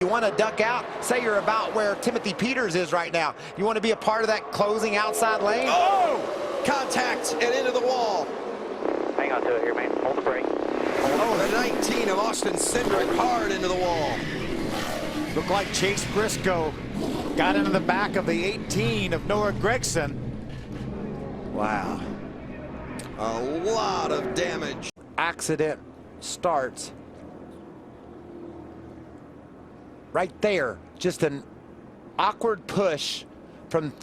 You want to duck out, say you're about where Timothy Peters is right now. You want to be a part of that closing outside lane? Oh! Contact and into the wall. Hang on to it here, man. Hold the brake. Oh, the 19 of Austin Cindric hard into the wall. Looked like Chase Briscoe got into the back of the 18 of Noah Gragson. Wow. A lot of damage. Accident starts right there. Just an awkward push from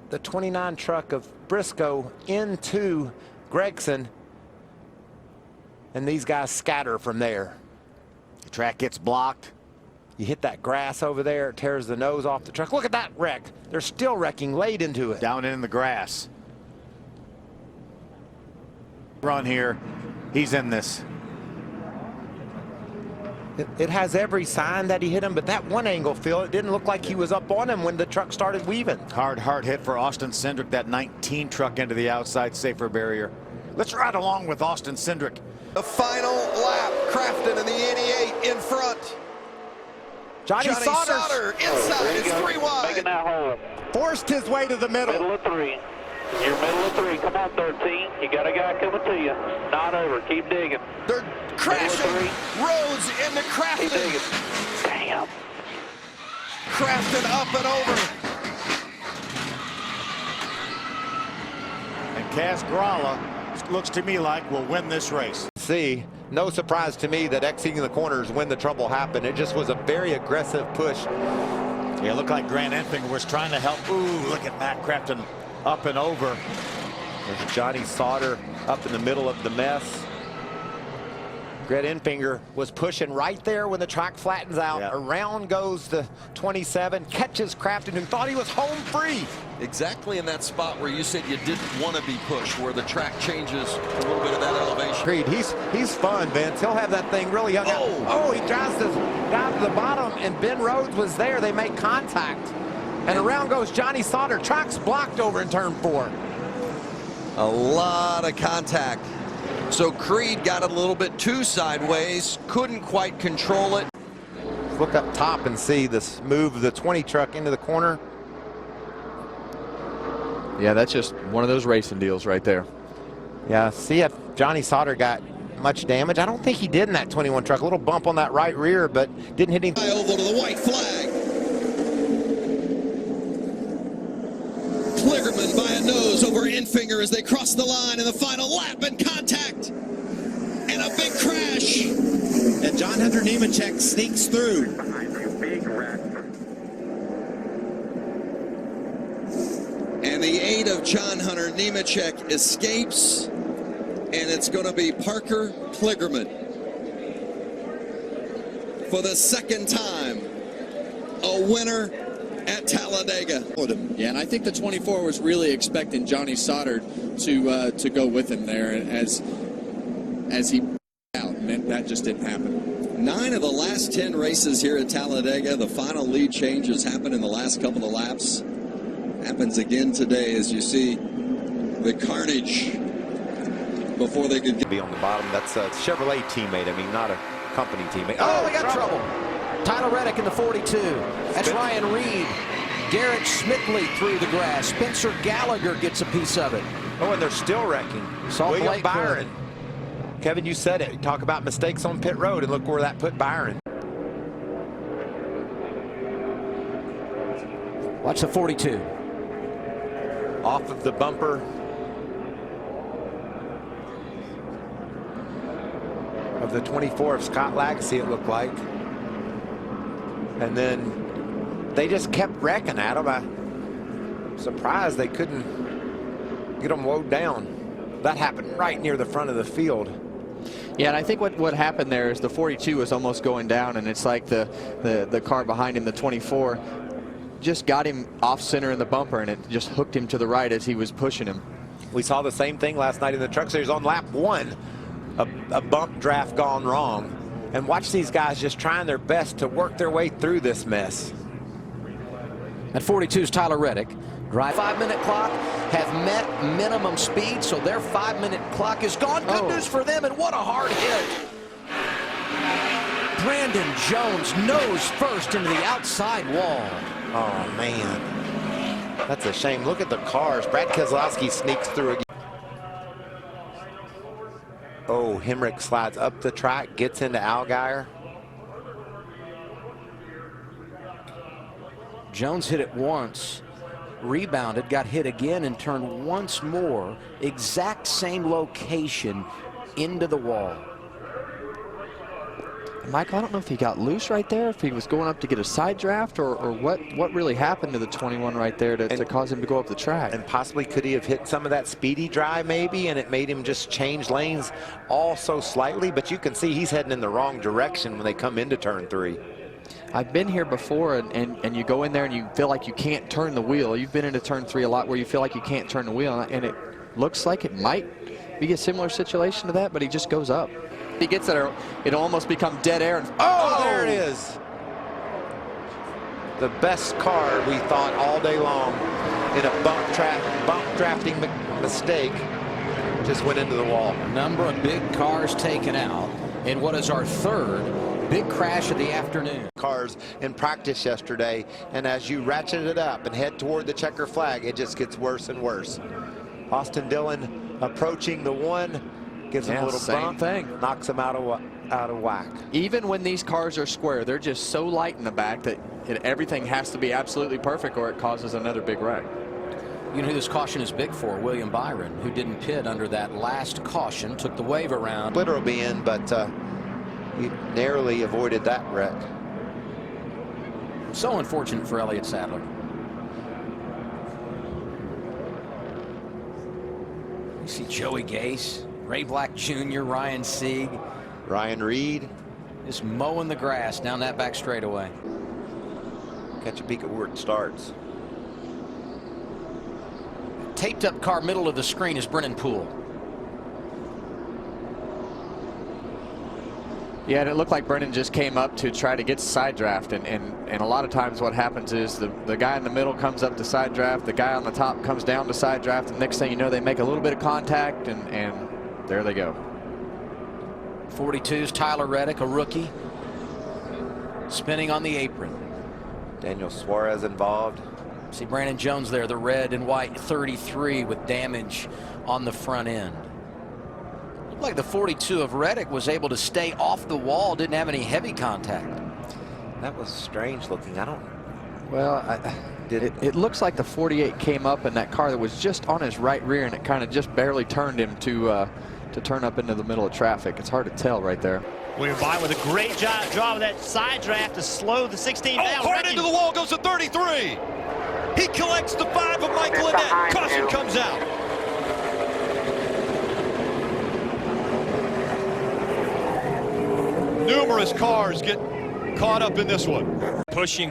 the 29 truck of Briscoe into Gragson, and these guys scatter from there. The track gets blocked. You hit that grass over there, it tears the nose off the truck. Look at that wreck. They're still wrecking late into it. Down in the grass. Run here. He's in this. It has every sign that he hit him, but that one angle, Phil, it didn't look like he was up on him when the truck started weaving. Hard hit for Austin Cindric. That 19 truck into the outside safer barrier. Let's ride along with Austin Cindric. The final lap. Crafton in the 88 in front. Johnny Sauter inside. It's 3 wide. Making that hole. Forced his way to the middle. Middle of 3. You're middle of 3. Come on, 13. You got a guy coming to you. Not over. Keep digging. They're crashing. Rhodes into Keep Crafton. digging. Damn. Crafton up and over. And Kaz Grala looks to me like will win this race. See, no surprise to me that exiting the corners when the trouble happened. It just was a very aggressive push. Yeah, it looked like Grant Enfinger was trying to help. Ooh, look at Matt Crafton up and over. There's Johnny Sauter up in the middle of the mess. Grant Enfinger was pushing right there when the track flattens out. Yeah. Around goes the 27, catches Crafton, who thought he was home free. Exactly in that spot where you said you didn't want to be pushed, where the track changes a little bit of that elevation. Creed, he's fun, Vince. He'll have that thing really hung out. Oh, he drives down to the bottom, and Ben Rhodes was there. They make contact. And around goes Johnny Sauter. Track's blocked over in turn 4. A lot of contact. So Creed got a little bit too sideways, couldn't quite control it. Look up top and see this move of the 20 truck into the corner. Yeah, that's just one of those racing deals right there. Yeah, see if Johnny Sauter got much damage. I don't think he did in that 21 truck. A little bump on that right rear, but didn't hit anything. Oval to the white flag. Kligerman by a nose over Enfinger as they cross the line in the final lap, and contact and a big crash. And John Hunter Nemechek sneaks through. And the 8 of John Hunter Nemechek escapes, and it's going to be Parker Kligerman for the second time a winner at Talladega. Yeah, and I think the 24 was really expecting Johnny Sauter to go with him there as he out, and that just didn't happen. 9 of the last 10 races here at Talladega, the final lead changes happened in the last couple of laps. Happens again today as you see the carnage before they could Be on the bottom. That's a Chevrolet teammate. I mean, not a company teammate. Oh, we got trouble. Tyler Reddick in the 42. That's Ryan Reed. Garrett Schmidtley through the grass. Spencer Gallagher gets a piece of it. Oh, and they're still wrecking. William Byron. Kevin, you said it. You talk about mistakes on pit road, and look where that put Byron. Watch the 42. Off of the bumper of the 24 of Scott Lagasse, it looked like. And then they just kept wrecking at him. I'm surprised they couldn't get them low down. That happened right near the front of the field. Yeah, and I think what happened there is the 42 was almost going down, and it's like the car behind him, the 24, just got him off center in the bumper, and it just hooked him to the right as he was pushing him. We saw the same thing last night in the Truck Series on lap 1. A bump draft gone wrong. And watch these guys just trying their best to work their way through this mess. At 42 is Tyler Reddick. Drive 5-minute clock, have met minimum speed, so their 5-minute clock is gone. Good news for them, and what a hard hit. Brandon Jones nose first into the outside wall. Oh, man. That's a shame. Look at the cars. Brad Keselowski sneaks through again. Oh, Hemrick slides up the track, gets into Allgaier. Jones hit it once, rebounded, got hit again, and turned once more. Exact same location into the wall. Michael, I don't know if he got loose right there, if he was going up to get a side draft, or what really happened to the 21 right there to cause him to go up the track. And possibly could he have hit some of that speedy dry maybe, and it made him just change lanes all so slightly, but you can see he's heading in the wrong direction when they come into turn 3. I've been here before, and you go in there and you feel like you can't turn the wheel. You've been into turn 3 a lot where you feel like you can't turn the wheel, and it looks like it might be a similar situation to that, but he just goes up. He gets there, it'll almost become dead air. And, oh, there it is. The best car we thought all day long in a bump drafting mistake just went into the wall. A number of big cars taken out in what is our third big crash of the afternoon. Cars in practice yesterday, and as you ratchet it up and head toward the checker flag, it just gets worse and worse. Austin Dillon approaching the 1. Gives him a little bump, knocks him out of whack. Even when these cars are square, they're just so light in the back that everything has to be absolutely perfect or it causes another big wreck. You know who this caution is big for? William Byron, who didn't pit under that last caution, took the wave around. Splitter will be in, but he narrowly avoided that wreck. So unfortunate for Elliott Sadler. You see Joey Gase, Ray Black Jr., Ryan Sieg. Ryan Reed. Just mowing the grass down that back straightaway. Catch a peek at where it starts. Taped up car middle of the screen is Brennan Poole. Yeah, and it looked like Brennan just came up to try to get side draft, and a lot of times what happens is the guy in the middle comes up to side draft, the guy on the top comes down to side draft, and next thing you know they make a little bit of contact, and there they go. 42's Tyler Reddick, a rookie, spinning on the apron. Daniel Suarez involved. See Brandon Jones there, the red and white 33 with damage on the front end. Looked like the 42 of Reddick was able to stay off the wall, didn't have any heavy contact. That was strange looking. I don't. Well, it looks like the 48 came up in that car that was just on his right rear, and it kind of just barely turned him to turn up into the middle of traffic. It's hard to tell right there. William Byron with a great job of that side draft to slow the 16 down. Hard into the wall goes the 33. He collects the 5 of Michael Annette. Caution comes out. Numerous cars get caught up in this one. Pushing,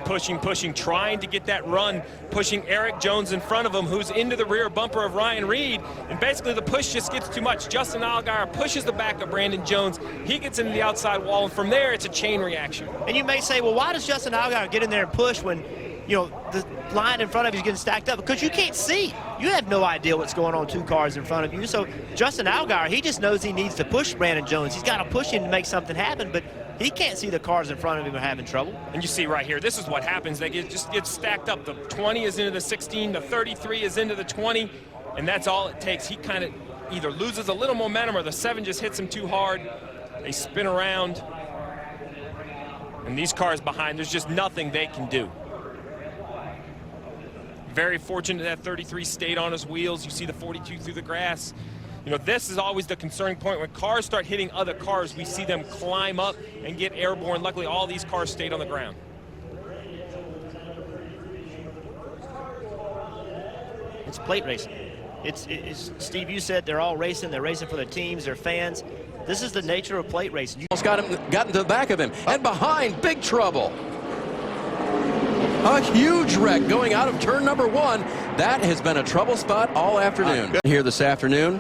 trying to get that run, pushing Eric Jones in front of him, who's into the rear bumper of Ryan Reed, and basically the push just gets too much. Justin Allgaier pushes the back of Brandon Jones. He gets into the outside wall, and from there, it's a chain reaction. And you may say, well, why does Justin Allgaier get in there and push when, you know, the line in front of you is getting stacked up? Because you can't see. You have no idea what's going on 2 cars in front of you. So Justin Allgaier, he just knows he needs to push Brandon Jones. He's got to push him to make something happen, but he can't see the cars in front of him are having trouble. And you see right here, this is what happens. They just get stacked up. The 20 is into the 16, the 33 is into the 20, and that's all it takes. He kind of either loses a little momentum or the 7 just hits him too hard. They spin around. And these cars behind, there's just nothing they can do. Very fortunate that 33 stayed on his wheels. You see the 42 through the grass. You know, this is always the concerning point. When cars start hitting other cars, we see them climb up and get airborne. Luckily, all these cars stayed on the ground. It's plate racing. It's Steve, you said they're all racing. They're racing for their teams, their fans. This is the nature of plate racing. Almost got into the back of him. And behind, big trouble. A huge wreck going out of turn number 1. That has been a trouble spot all afternoon. Here this afternoon,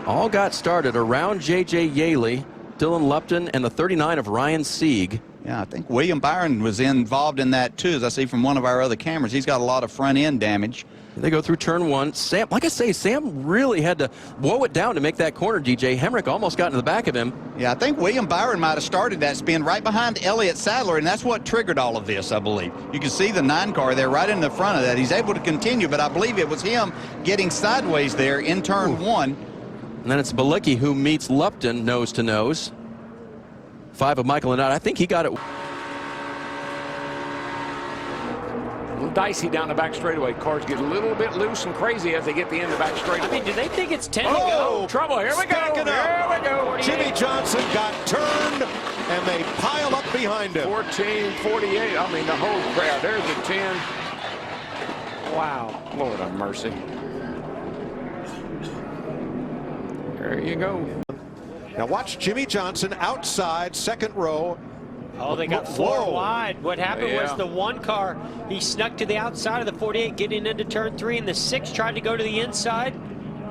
all got started around J.J. Yaley, Dylan Lupton, and the 39 of Ryan Sieg. Yeah, I think William Byron was involved in that too, as I see from one of our other cameras. He's got a lot of front end damage. They go through turn one. Sam, like I say, Sam really had to blow it down to make that corner, DJ. Hemrick almost got into the back of him. Yeah, I think William Byron might have started that spin right behind Elliott Sadler, and that's what triggered all of this, I believe. You can see the 9 car there right in the front of that. He's able to continue, but I believe it was him getting sideways there in turn one. And then it's Balicki who meets Lupton nose to nose. 5 of Michael Annett. I think he got it. A little dicey down the back straightaway. Cars get a little bit loose and crazy as they get the end of the back straightaway. I mean, do they think it's 10 Oh, to go? Trouble. Here we go. Here we go. Jimmy Johnson got turned, and they pile up behind him. 14, 48. I mean, the whole crowd. There's a 10. Wow. Lord have mercy. There you go. Now watch Jimmy Johnson outside, second row. Oh, they got 4 wide. What happened was the 1 car, he snuck to the outside of the 48, getting into turn 3, and the 6 tried to go to the inside.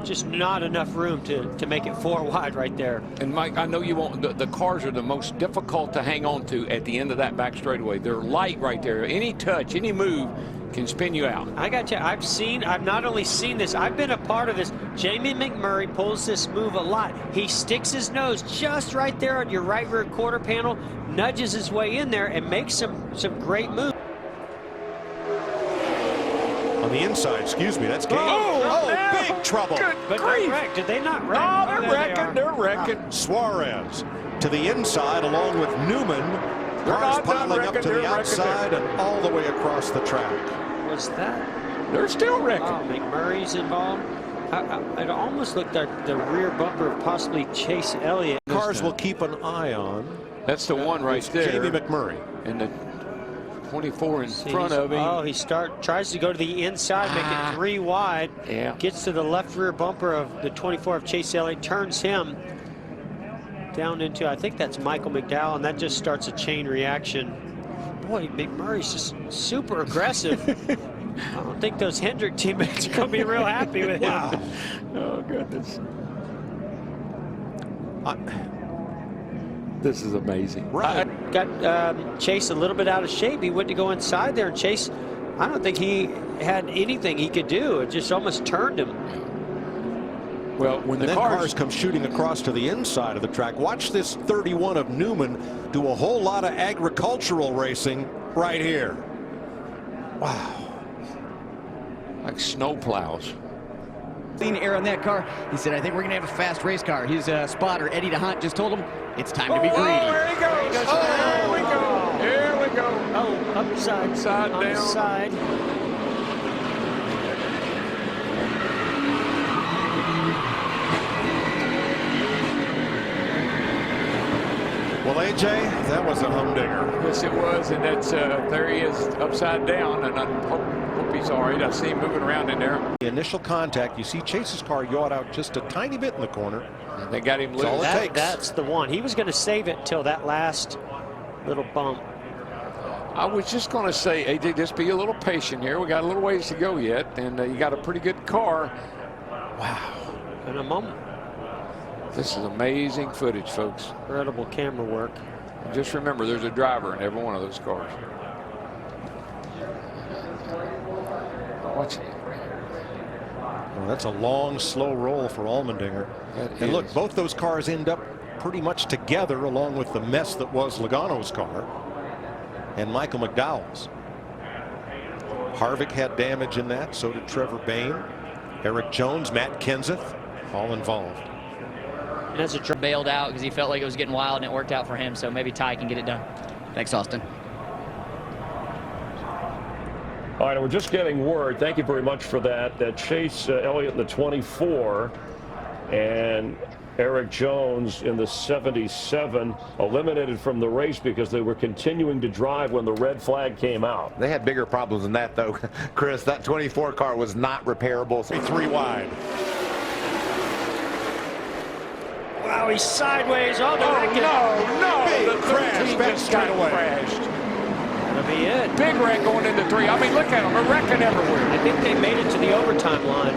Just not enough room to make it 4 wide right there. And Mike, I know you won't. The cars are the most difficult to hang on to at the end of that back straightaway. They're light right there. Any touch, any move can spin you out. I got you. I've not only seen this, I've been a part of this. Jamie McMurray pulls this move a lot. He sticks his nose just right there on your right rear quarter panel, nudges his way in there, and makes some great moves. On the inside, excuse me, that's game. Big trouble. But they wrecked. Did they not wreck? Oh, they're wrecking. They're wrecking. Suarez to the inside along with Newman. Cars piling up to the outside and all the way across the track. Was that? They're still wrecking. Oh, McMurray's involved. It almost looked like the rear bumper of possibly Chase Elliott. Cars will keep an eye on. That's the one right there. Jamie McMurray. And the 24 in front of him. Oh, he tries to go to the inside, make it 3 wide. Yeah. Gets to the left rear bumper of the 24 of Chase Elliott, turns him down into, I think that's Michael McDowell, and that just starts a chain reaction. Boy, McMurray's just super aggressive. I don't think those Hendrick teammates are going to be real happy with him. Wow. Oh, goodness. This is amazing. Right. Got Chase a little bit out of shape. He went to go inside there, and Chase, I don't think he had anything he could do. It just almost turned him. Well, when the cars come shooting across to the inside of the track, watch this 31 of Newman do a whole lot of agricultural racing right here. Wow. Like snow plows. Clean air on that car. He said, I think we're going to have a fast race car. His spotter, Eddie DeHunt, just told him it's time to be greedy. Oh, there he goes. There we go. Here we go. Oh, upside down. On the side. Well, AJ, that was a humdinger. Yes, it was, and that's there he is upside down, and I hope he's all right. I see him moving around in there. The initial contact, you see Chase's car yawed out just a tiny bit in the corner. And they got him loose. That's all it takes. That's the one. He was going to save it till that last little bump. I was just going to say, AJ, just be a little patient here. We got a little ways to go yet, and you got a pretty good car. Wow. In a moment. This is amazing footage, folks. Incredible camera work. And just remember, there's a driver in every one of those cars. Watch it. Well, that's a long, slow roll for Allmendinger. And look, both those cars end up pretty much together along with the mess that was Logano's car and Michael McDowell's. Harvick had damage in that, so did Trevor Bayne. Eric Jones, Matt Kenseth, all involved. And as a bailed out because he felt like it was getting wild and it worked out for him, so maybe Ty can get it done. Thanks, Austin. All right, we're just getting word, thank you very much for that, that Chase Elliott in the 24 and Eric Jones in the 77 eliminated from the race because they were continuing to drive when the red flag came out. They had bigger problems than that, though, Chris. That 24 car was not repairable. 3 wide. Wow, he's sideways on the wreck. No. Big The crash back straight away. Crashed. That'll be it. Big wreck going into 3. I mean, look at them. They're wrecking everywhere. I think they made it to the overtime line.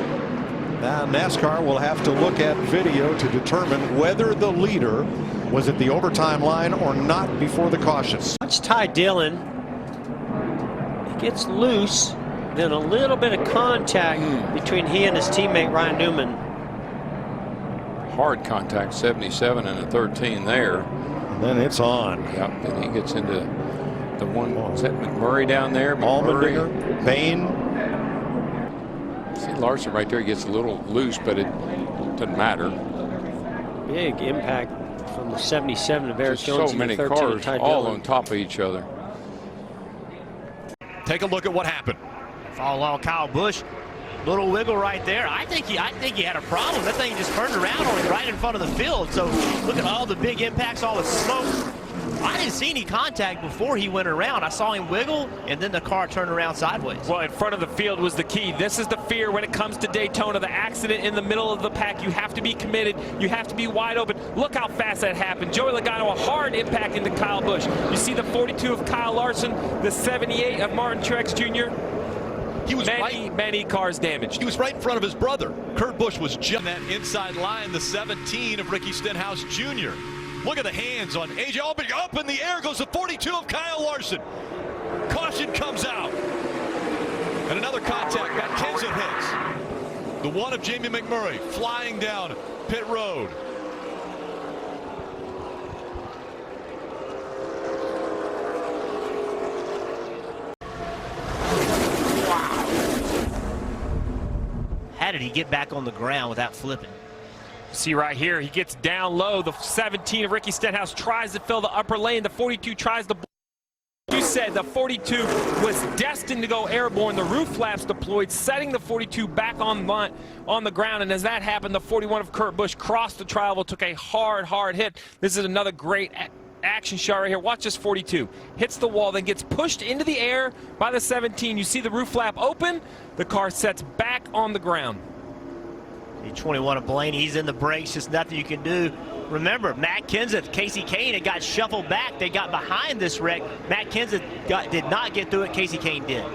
Now NASCAR will have to look at video to determine whether the leader Was it the overtime line or not before the caution? Watch Ty Dillon. He gets loose, then a little bit of contact between he and his teammate Ryan Newman. Hard contact, 77 and a 13 there. And then it's on. Yep, and he gets into the one. Is that McMurray down there? Allmendinger, Bain. See Larson right there. He gets a little loose, but it doesn't matter. Big impact from the 77 of Eric Jones. So many and the 13 cars of Ty all Dillon. on top of each other. Take a look at what happened. Follow along Kyle Busch. Little wiggle right there. I think he had a problem. That thing just turned around on him right in front of the field. So look at all the big impacts, all the smoke. I didn't see any contact before he went around. I saw him wiggle, and then the car turned around sideways. Well, in front of the field was the key. This is the fear when it comes to Daytona. The accident in the middle of the pack. You have to be committed. You have to be wide open. Look how fast that happened. Joey Logano, a hard impact into Kyle Busch. You see the 42 of Kyle Larson, the 78 of Martin Truex Jr. He was many cars damaged. He was right in front of his brother. Kurt Busch was just that inside line, the 17 of Ricky Stenhouse Jr. Look at the hands on AJ Allmendinger. Up in the air goes the 42 of Kyle Larson. Caution comes out. And another contact. Matt Kenseth hits. The one of Jamie McMurray flying down pit road. How did he get back on the ground without flipping? See right here, he gets down low. The 17 of Ricky Stenhouse tries to fill the upper lane. The 42 tries to. You said the 42 was destined to go airborne. The roof flaps deployed, setting the 42 back on the ground. And as that happened, the 41 of Kurt Busch crossed the tri-oval, took a hard hit. This is another great action shot right here. Watch this 42. Hits the wall, then gets pushed into the air by the 17. You see the roof flap open. The car sets back on the ground. The 21 of Blaney, he's in the brakes, just nothing you can do. Remember, Matt Kenseth, Casey Kane had got shuffled back. They got behind this wreck. Matt Kenseth did not get through it. Casey Kane did.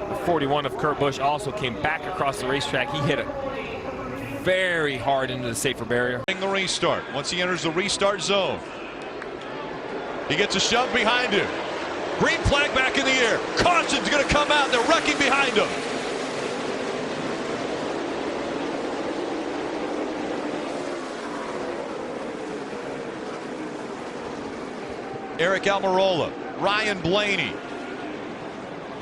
The 41 of Kurt Busch also came back across the racetrack. He hit it very hard into the safer barrier. The restart. Once he enters the restart zone, he gets a shove behind him. Green flag back in the air. Caution's going to come out. They're wrecking behind him. Eric Almirola, Ryan Blaney.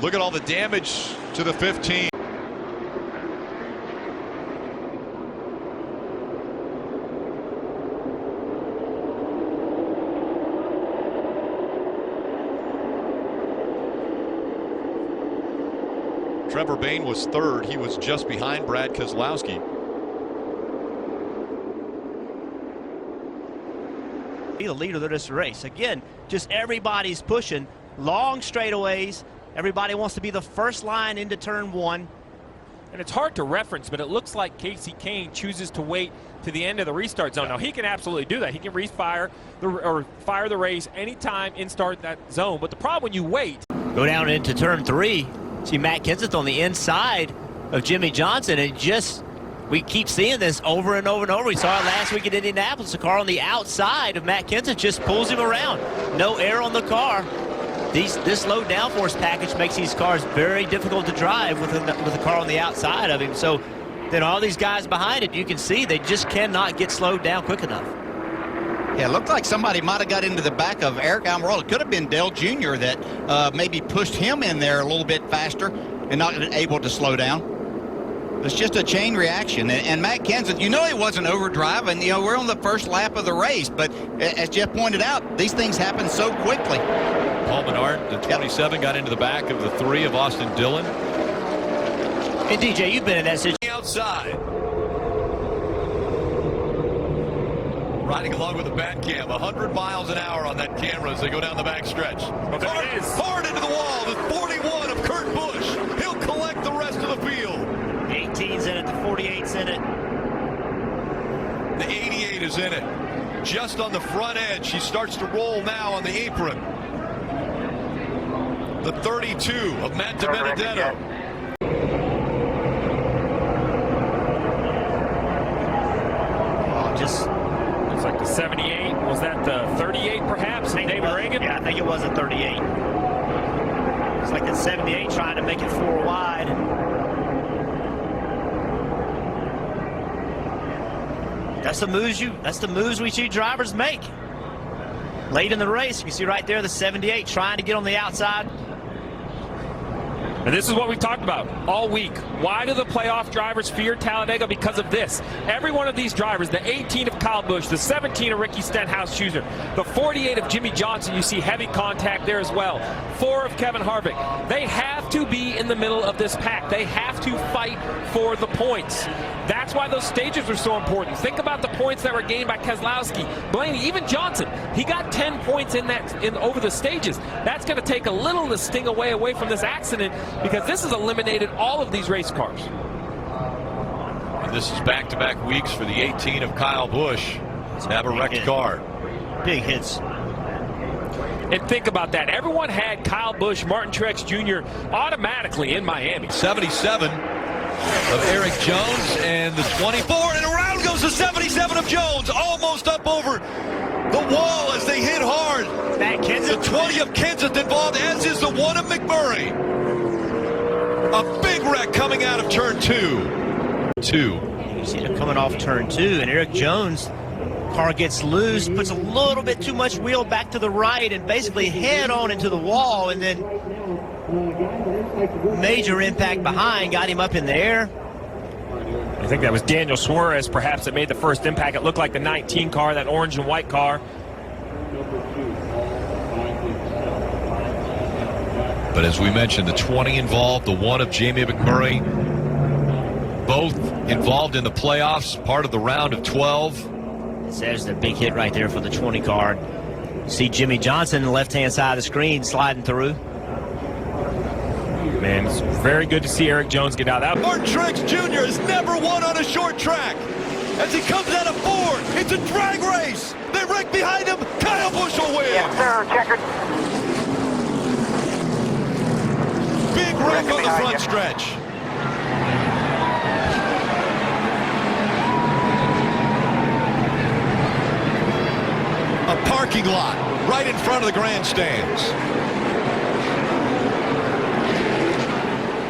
Look at all the damage to the 15. Trevor Bayne was third. He was just behind Brad Keselowski. Be the leader of this race. Again, just everybody's pushing long straightaways. Everybody wants to be the first line into turn one. And it's hard to reference, but it looks like Casey Kane chooses to wait to the end of the restart zone. Now, he can absolutely do that. He can fire the race anytime in start that zone. But the problem when you wait. Go down into turn three. See Matt Kenseth on the inside of Jimmy Johnson. And we keep seeing this over and over and over. We saw it last week at Indianapolis. The car on the outside of Matt Kenseth just pulls him around. No air on the car. This low downforce package makes these cars very difficult to drive with the car on the outside of him. So then all these guys behind it, you can see they just cannot get slowed down quick enough. Yeah, it looked like somebody might have got into the back of Eric Almirola. It could have been Dale Jr. that maybe pushed him in there a little bit faster and not able to slow down. It's just a chain reaction. And Matt Kenseth, you know he wasn't overdriving. You know, we're on the first lap of the race. But as Jeff pointed out, these things happen so quickly. Paul Menard, the 27, got into the back of the 3 of Austin Dillon. And DJ, you've been in that situation. Outside. Riding along with the bat cam, 100 miles an hour on that camera as they go down the backstretch. Hard into the wall, the 41 of Kurt Busch. He'll collect the rest of the field. 18's in it, the 48's in it. The 88 is in it. Just on the front edge. She starts to roll now on the apron. The 32 of Matt DiBenedetto. that the 38 perhaps, David Reagan? Yeah, I think it was a 38. It's like the 78 trying to make it 4 wide. That's the moves we see drivers make. Late in the race, you can see right there the 78 trying to get on the outside. And this is what we've talked about all week. Why do the playoff drivers fear Talladega? Because of this. Every one of these drivers, the 18 of Kyle Busch, the 17 of Ricky Stenhouse Jr., the 48 of Jimmy Johnson, you see heavy contact there as well. 4 of Kevin Harvick. They have to be in the middle of this pack. They have to fight for the points. That's why those stages are so important. Think about the points that were gained by Keselowski, Blaney, even Johnson. He got 10 points over the stages. That's going to take a little of the sting away from this accident, because this has eliminated all of these race cars. And this is back-to-back weeks for the 18 of Kyle Busch to have a wrecked car. Big hits. And think about that. Everyone had Kyle Busch, Martin Truex Jr. automatically in Miami. 77 of Eric Jones and the 24, and around goes the 77 of Jones, almost up over the wall as they hit hard. The 20 of Kenseth involved, as is the 1 of McMurray. A big wreck coming out of turn 2. You see it coming off turn 2, and Eric Jones, car gets loose, puts a little bit too much wheel back to the right, and basically head on into the wall, and then major impact behind, got him up in the air. I think that was Daniel Suarez perhaps that made the first impact. It looked like the 19 car, that orange and white car. But as we mentioned, the 20 involved, the 1 of Jamie McMurray, both involved in the playoffs, part of the round of 12. There's the big hit right there for the 20 car. See Jimmy Johnson on the left-hand side of the screen sliding through. Man, it's very good to see Eric Jones get out. Martin Truex Jr. has never won on a short track. As he comes out of 4, it's a drag race. They wreck behind him. Kyle Busch will win. Yes, sir. Checkered. Big wreck on the front stretch. A parking lot right in front of the grandstands.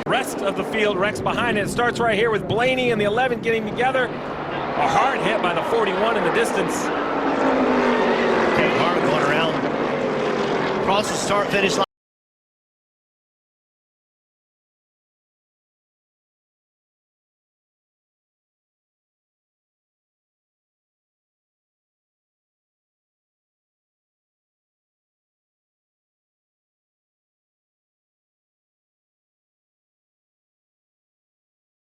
Rest of the field wrecks behind it. It starts right here with Blaney and the 11 getting together. A hard hit by the 41 in the distance. Okay, car going around across the start-finish line.